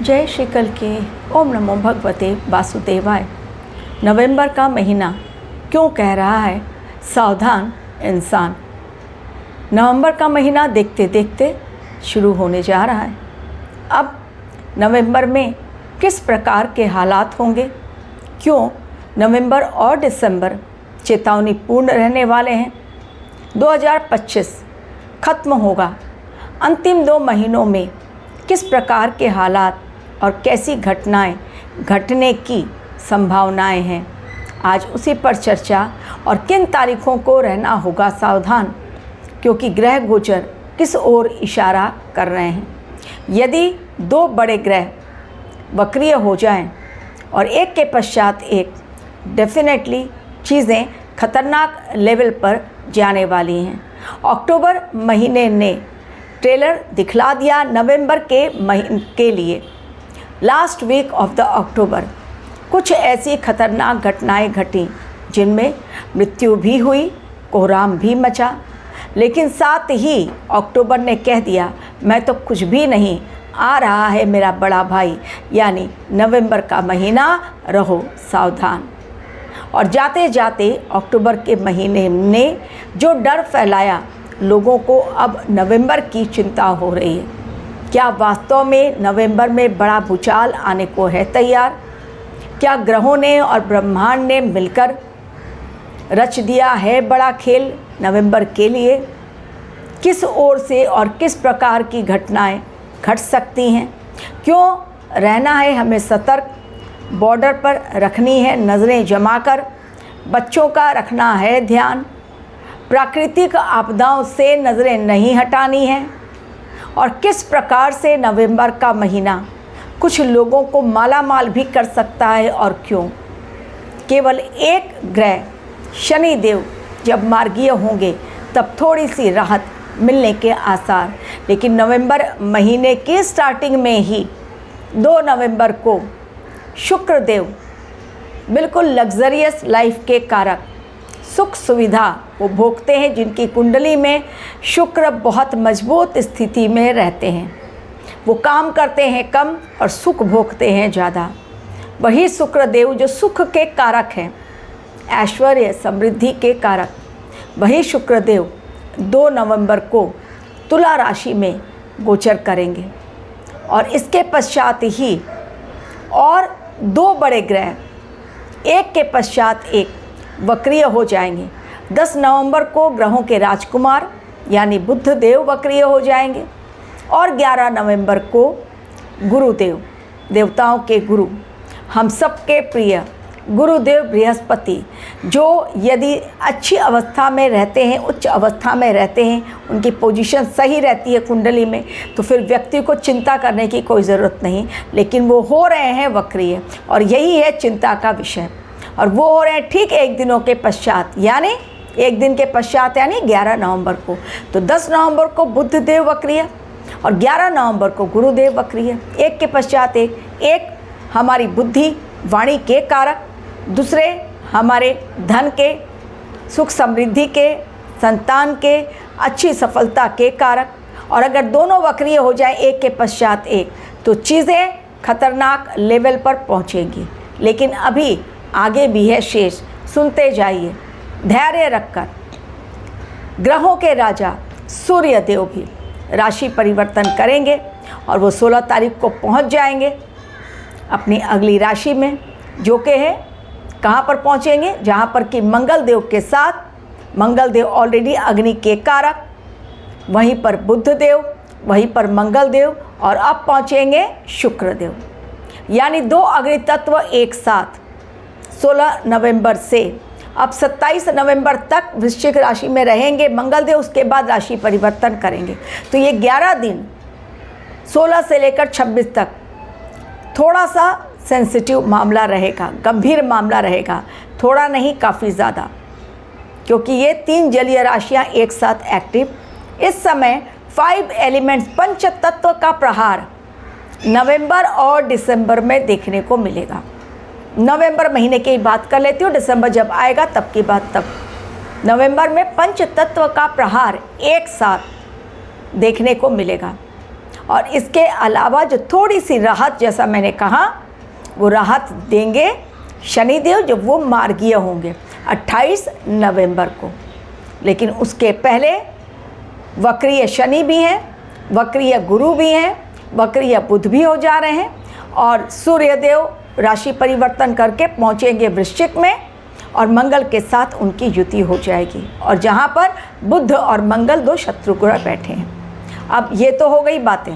जय श्री कल के ओम नमो भगवते वासुदेवाय। नवंबर का महीना क्यों कह रहा है सावधान इंसान। नवंबर का महीना देखते देखते शुरू होने जा रहा है। अब नवंबर में किस प्रकार के हालात होंगे, क्यों नवंबर और दिसंबर चेतावनीपूर्ण रहने वाले हैं। 2025 खत्म होगा। अंतिम 2 महीनों में किस प्रकार के हालात और कैसी घटनाएं घटने की संभावनाएं हैं, आज उसी पर चर्चा। और किन तारीखों को रहना होगा सावधान, क्योंकि ग्रह गोचर किस ओर इशारा कर रहे हैं। यदि 2 बड़े ग्रह वक्रीय हो जाएं और एक के पश्चात एक, डेफिनेटली चीज़ें खतरनाक लेवल पर जाने वाली हैं। अक्टूबर महीने ने ट्रेलर दिखला दिया नवंबर के लिए। Last week of the October कुछ ऐसी खतरनाक घटनाएं घटी जिनमें मृत्यु भी हुई, कोहराम भी मचा। लेकिन साथ ही अक्टूबर ने कह दिया मैं तो कुछ भी नहीं, आ रहा है मेरा बड़ा भाई, यानी नवंबर का महीना, रहो सावधान। और जाते जाते अक्टूबर के महीने ने जो डर फैलाया, लोगों को अब नवंबर की चिंता हो रही है। क्या वास्तव में नवंबर में बड़ा भूचाल आने को है तैयार? क्या ग्रहों ने और ब्रह्मांड ने मिलकर रच दिया है बड़ा खेल नवंबर के लिए? किस ओर से और किस प्रकार की घटनाएं घट सकती हैं? क्यों रहना है हमें सतर्क, बॉर्डर पर रखनी है नज़रें जमाकर, बच्चों का रखना है ध्यान, प्राकृतिक आपदाओं से नज़रें नहीं हटानी हैं। और किस प्रकार से नवंबर का महीना कुछ लोगों को मालामाल भी कर सकता है, और क्यों? केवल एक ग्रह शनि देव जब मार्गीय होंगे तब थोड़ी सी राहत मिलने के आसार। लेकिन नवंबर महीने की स्टार्टिंग में ही 2 नवंबर को शुक्र देव बिल्कुल लग्जरियस लाइफ के कारक, सुख सुविधा वो भोगते हैं जिनकी कुंडली में शुक्र बहुत मजबूत स्थिति में रहते हैं। वो काम करते हैं कम और सुख भोगते हैं ज़्यादा। वही शुक्र देव जो सुख के कारक हैं, ऐश्वर्य समृद्धि के कारक, वही शुक्र देव 2 नवंबर को तुला राशि में गोचर करेंगे। और इसके पश्चात ही और 2 बड़े ग्रह एक के पश्चात एक वक्रीय हो जाएंगे। 10 नवंबर को ग्रहों के राजकुमार यानी बुध देव वक्रीय हो जाएंगे, और 11 नवंबर को गुरुदेव, देवताओं के गुरु, हम सबके प्रिय गुरुदेव बृहस्पति, जो यदि अच्छी अवस्था में रहते हैं, उच्च अवस्था में रहते हैं, उनकी पोजीशन सही रहती है कुंडली में, तो फिर व्यक्ति को चिंता करने की कोई ज़रूरत नहीं। लेकिन वो हो रहे हैं वक्रीय, और यही है चिंता का विषय। और वो हो रहे हैं ठीक 1 दिनों के पश्चात, यानी 1 दिन के पश्चात, यानी 11 नवंबर को। तो 10 नवंबर को बुध देव वक्रीय और 11 नवंबर को गुरुदेव वक्रीय, एक के पश्चात एक हमारी बुद्धि वाणी के कारक, दूसरे हमारे धन के, सुख समृद्धि के, संतान के, अच्छी सफलता के कारक। और अगर दोनों वक्रीय हो जाए एक के पश्चात एक, तो चीज़ें खतरनाक लेवल पर पहुंचेंगी। लेकिन अभी आगे भी है शेष, सुनते जाइए धैर्य रखकर। ग्रहों के राजा सूर्य देव भी राशि परिवर्तन करेंगे और वो 16 तारीख को पहुंच जाएंगे अपनी अगली राशि में, जो कि है कहाँ पर पहुँचेंगे, जहाँ पर कि मंगल देव के साथ, मंगल देव ऑलरेडी अग्नि के कारक, वहीं पर बुध देव, वहीं पर मंगल देव, और अब पहुँचेंगे शुक्र देव। यानी 2 अग्नि तत्व एक साथ 16 नवंबर से अब 27 नवंबर तक वृश्चिक राशि में रहेंगे मंगल देव, उसके बाद राशि परिवर्तन करेंगे। तो ये 11 दिन 16 से लेकर 26 तक थोड़ा सा सेंसिटिव मामला रहेगा, गंभीर मामला रहेगा, थोड़ा नहीं काफ़ी ज़्यादा, क्योंकि ये 3 जलीय राशियाँ एक साथ एक्टिव। इस समय 5 एलिमेंट्स, पंच तत्व का प्रहार नवंबर और दिसंबर में देखने को मिलेगा। नवंबर महीने की बात कर लेती हूँ, दिसंबर जब आएगा तब की बात तब। नवंबर में पंच तत्व का प्रहार एक साथ देखने को मिलेगा। और इसके अलावा जो थोड़ी सी राहत, जैसा मैंने कहा, वो राहत देंगे शनिदेव जब वो मार्गीय होंगे 28 नवंबर को। लेकिन उसके पहले वक्रीय शनि भी हैं, वक्रीय गुरु भी हैं, वक्रीय बुध भी हो जा रहे हैं और सूर्यदेव राशि परिवर्तन करके पहुँचेंगे वृश्चिक में और मंगल के साथ उनकी युति हो जाएगी, और जहाँ पर बुध और मंगल दो शत्रु ग्रह बैठे हैं। अब ये तो हो गई बातें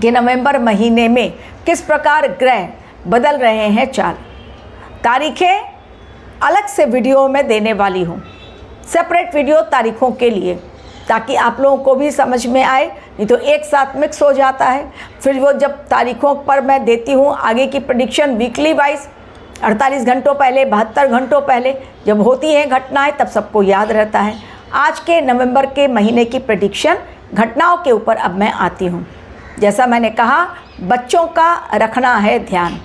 कि नवंबर महीने में किस प्रकार ग्रह बदल रहे हैं चाल। तारीखें अलग से वीडियो में देने वाली हूँ, सेपरेट वीडियो तारीखों के लिए, ताकि आप लोगों को भी समझ में आए, नहीं तो एक साथ मिक्स हो जाता है। फिर वो जब तारीखों पर मैं देती हूँ आगे की प्रेडिक्शन वीकली वाइज, 48 घंटों पहले, 72 घंटों पहले जब होती हैं घटनाएं, तब सबको याद रहता है। आज के नवंबर के महीने की प्रेडिक्शन घटनाओं के ऊपर अब मैं आती हूँ। जैसा मैंने कहा, बच्चों का रखना है ध्यान,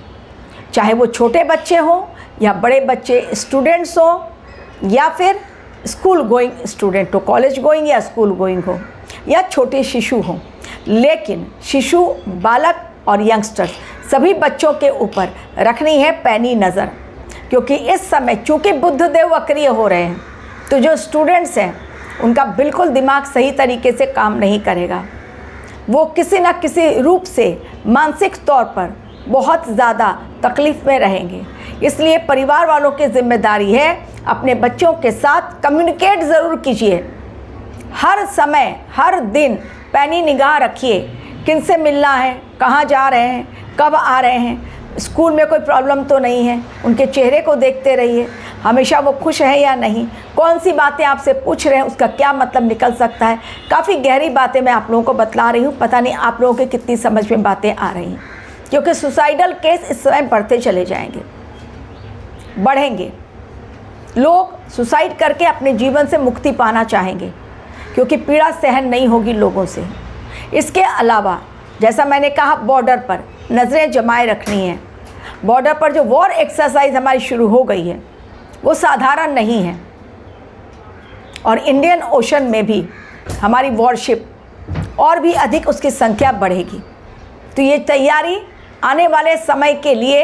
चाहे वो छोटे बच्चे हों या बड़े बच्चे स्टूडेंट्स हों या फिर स्कूल गोइंग स्टूडेंट हो, कॉलेज गोइंग या स्कूल गोइंग हो, या छोटे शिशु हों। लेकिन शिशु, बालक और यंगस्टर्स सभी बच्चों के ऊपर रखनी है पैनी नज़र, क्योंकि इस समय चूँकि बुध देव वक्रीय हो रहे हैं, तो जो स्टूडेंट्स हैं उनका बिल्कुल दिमाग सही तरीके से काम नहीं करेगा। वो किसी न किसी रूप से मानसिक तौर पर बहुत ज़्यादा तकलीफ़ में रहेंगे। इसलिए परिवार वालों की जिम्मेदारी है अपने बच्चों के साथ कम्युनिकेट ज़रूर कीजिए, हर समय हर दिन पैनी निगाह रखिए, किन से मिलना है, कहाँ जा रहे हैं, कब आ रहे हैं, स्कूल में कोई प्रॉब्लम तो नहीं है, उनके चेहरे को देखते रहिए, हमेशा वो खुश है या नहीं, कौन सी बातें आपसे पूछ रहे हैं उसका क्या मतलब निकल सकता है। काफ़ी गहरी बातें मैं आप लोगों को बतला रही हूँ, पता नहीं आप लोगों की कितनी समझ में बातें आ रही हैं, क्योंकि सुसाइडल केस इस समय बढ़ते चले जाएंगे, बढ़ेंगे। लोग सुसाइड करके अपने जीवन से मुक्ति पाना चाहेंगे, क्योंकि पीड़ा सहन नहीं होगी लोगों से। इसके अलावा जैसा मैंने कहा, बॉर्डर पर नज़रें जमाए रखनी है। बॉर्डर पर जो वॉर एक्सरसाइज हमारी शुरू हो गई है वो साधारण नहीं है, और इंडियन ओशन में भी हमारी वॉरशिप और भी अधिक उसकी संख्या बढ़ेगी। तो ये तैयारी आने वाले समय के लिए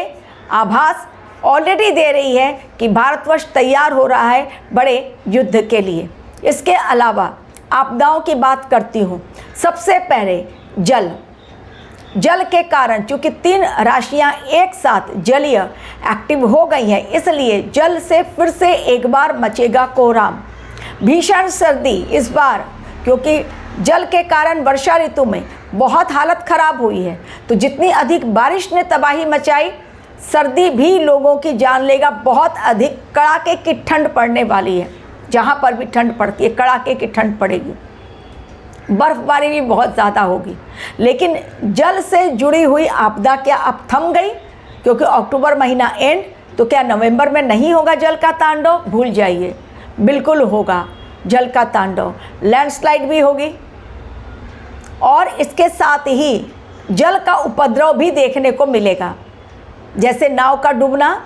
आभास ऑलरेडी दे रही है कि भारतवर्ष तैयार हो रहा है बड़े युद्ध के लिए। इसके अलावा आपदाओं की बात करती हूँ। सबसे पहले जल के कारण, चूँकि 3 राशियाँ एक साथ जलीय एक्टिव हो गई हैं, इसलिए जल से फिर से एक बार मचेगा कोहराम, भीषण सर्दी इस बार, क्योंकि जल के कारण वर्षा ऋतु में बहुत हालत ख़राब हुई है। तो जितनी अधिक बारिश ने तबाही मचाई, सर्दी भी लोगों की जान लेगा। बहुत अधिक कड़ाके की ठंड पड़ने वाली है, जहाँ पर भी ठंड पड़ती है कड़ाके की ठंड पड़ेगी, बर्फबारी भी बहुत ज़्यादा होगी। लेकिन जल से जुड़ी हुई आपदा क्या अब थम गई? क्योंकि अक्टूबर महीना एंड, तो क्या नवंबर में नहीं होगा जल का तांडव? भूल जाइए, बिल्कुल होगा जल का तांडव। लैंडस्लाइड भी होगी, और इसके साथ ही जल का उपद्रव भी देखने को मिलेगा, जैसे नाव का डूबना,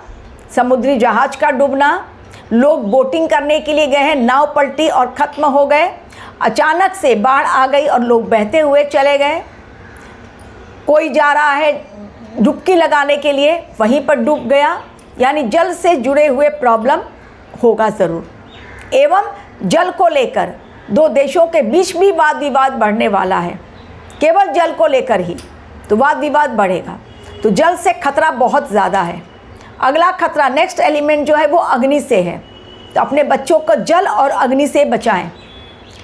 समुद्री जहाज का डूबना। लोग बोटिंग करने के लिए गए हैं, नाव पलटी और ख़त्म हो गए, अचानक से बाढ़ आ गई और लोग बहते हुए चले गए। कोई जा रहा है डुबकी लगाने के लिए, वहीं पर डूब गया। यानी जल से जुड़े हुए प्रॉब्लम होगा ज़रूर। एवं जल को लेकर 2 देशों के बीच भी वाद विवाद बढ़ने वाला है, केवल जल को लेकर ही, तो वाद विवाद बढ़ेगा। तो जल से खतरा बहुत ज़्यादा है। अगला खतरा, नेक्स्ट एलिमेंट जो है वो अग्नि से है। तो अपने बच्चों को जल और अग्नि से बचाएं।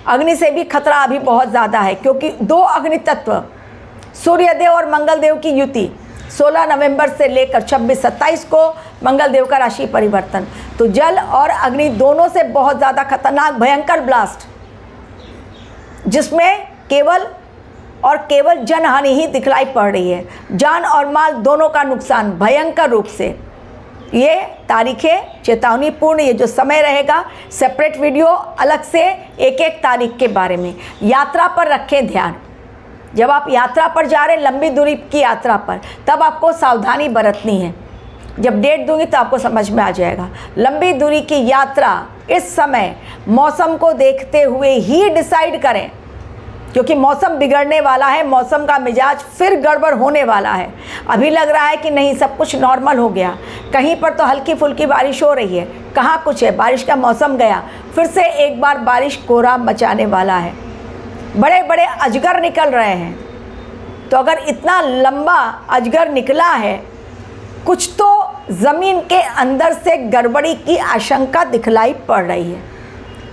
अग्नि से भी खतरा अभी बहुत ज़्यादा है, क्योंकि 2 अग्नि तत्व, सूर्यदेव और मंगलदेव की युति 16 नवंबर से लेकर 26-27 को मंगलदेव का राशि परिवर्तन। तो जल और अग्नि दोनों से बहुत ज़्यादा खतरनाक भयंकर ब्लास्ट, जिसमें केवल और केवल जनहानि ही दिखलाई पड़ रही है। जान और माल दोनों का नुकसान भयंकर रूप से। ये तारीखें चेतावनीपूर्ण, ये जो समय रहेगा, सेपरेट वीडियो अलग से एक एक तारीख के बारे में। यात्रा पर रखें ध्यान। जब आप यात्रा पर जा रहे हैं, लंबी दूरी की यात्रा पर, तब आपको सावधानी बरतनी है। जब डेट दूंगी तो आपको समझ में आ जाएगा। लंबी दूरी की यात्रा इस समय मौसम को देखते हुए ही डिसाइड करें। क्योंकि मौसम बिगड़ने वाला है, मौसम का मिजाज फिर गड़बड़ होने वाला है। अभी लग रहा है कि नहीं सब कुछ नॉर्मल हो गया, कहीं पर तो हल्की फुल्की बारिश हो रही है, कहाँ कुछ है, बारिश का मौसम गया, फिर से एक बार बारिश कोहराम मचाने वाला है। बड़े बड़े अजगर निकल रहे हैं। तो अगर इतना लंबा अजगर निकला है, कुछ तो ज़मीन के अंदर से गड़बड़ी की आशंका दिखलाई पड़ रही है।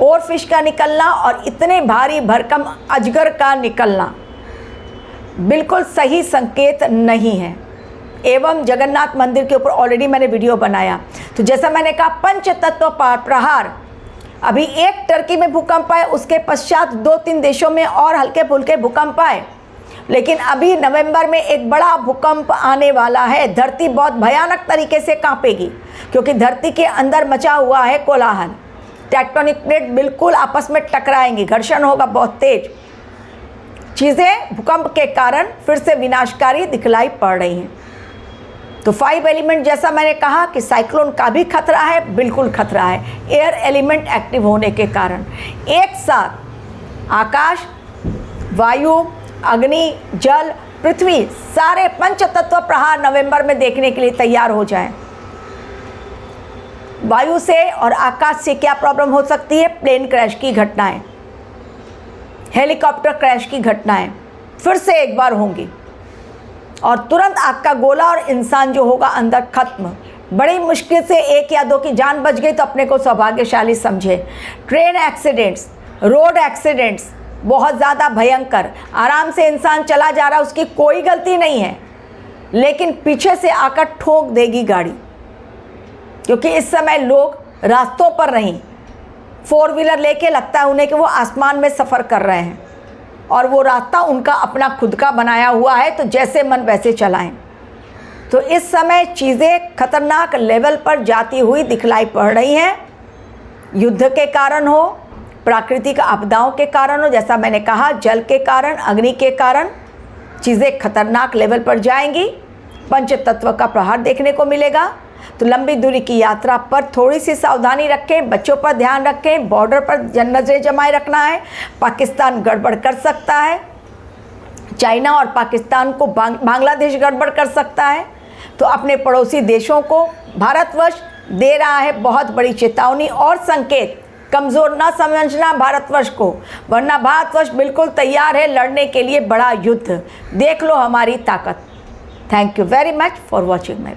और फिश का निकलना और इतने भारी भरकम अजगर का निकलना बिल्कुल सही संकेत नहीं है। एवं जगन्नाथ मंदिर के ऊपर ऑलरेडी मैंने वीडियो बनाया। तो जैसा मैंने कहा, पंच तत्व प्रहार, अभी एक टर्की में भूकंप आए, उसके पश्चात 2-3 देशों में और हल्के फुल्के भूकंप आए, लेकिन अभी नवंबर में एक बड़ा भूकंप आने वाला है। धरती बहुत भयानक तरीके से कांपेगी, क्योंकि धरती के अंदर मचा हुआ है कोलाहल। टेक्टोनिक प्लेट बिल्कुल आपस में टकराएंगी, घर्षण होगा बहुत तेज। चीज़ें भूकंप के कारण फिर से विनाशकारी दिखलाई पड़ रही हैं। तो 5 एलिमेंट, जैसा मैंने कहा कि साइक्लोन का भी खतरा है, बिल्कुल खतरा है, एयर एलिमेंट एक्टिव होने के कारण। एक साथ आकाश, वायु, अग्नि, जल, पृथ्वी, सारे पंच तत्व प्रहार नवंबर में देखने के लिए तैयार हो जाएं। वायु से और आकाश से क्या प्रॉब्लम हो सकती है? प्लेन क्रैश की घटनाएं, हेलीकॉप्टर क्रैश की घटनाएं फिर से एक बार होंगी, और तुरंत आग का गोला और इंसान जो होगा अंदर खत्म। बड़ी मुश्किल से 1 या 2 की जान बच गई तो अपने को सौभाग्यशाली समझे। ट्रेन एक्सीडेंट्स, रोड एक्सीडेंट्स बहुत ज़्यादा भयंकर। आराम से इंसान चला जा रहा है, उसकी कोई गलती नहीं है, लेकिन पीछे से आकर ठोक देगी गाड़ी, क्योंकि इस समय लोग रास्तों पर नहीं, 4 व्हीलर लेके लगता है उन्हें कि वो आसमान में सफ़र कर रहे हैं, और वो रास्ता उनका अपना खुद का बनाया हुआ है, तो जैसे मन वैसे चलाएं। तो इस समय चीज़ें खतरनाक लेवल पर जाती हुई दिखलाई पड़ रही हैं। युद्ध के कारण हो, प्राकृतिक आपदाओं के कारण हो, जैसा मैंने कहा, जल के कारण, अग्नि के कारण चीज़ें खतरनाक लेवल पर जाएंगी। पंच तत्व का प्रहार देखने को मिलेगा। तो लंबी दूरी की यात्रा पर थोड़ी सी सावधानी रखें, बच्चों पर ध्यान रखें, बॉर्डर पर नजरें जमाए रखना है। पाकिस्तान गड़बड़ कर सकता है, चाइना और पाकिस्तान को बांग्लादेश गड़बड़ कर सकता है। तो अपने पड़ोसी देशों को भारतवर्ष दे रहा है बहुत बड़ी चेतावनी और संकेत। कमज़ोर ना समझना भारतवर्ष को, वरना भारतवर्ष बिल्कुल तैयार है लड़ने के लिए बड़ा युद्ध। देख लो हमारी ताकत। Thank you very much for watching my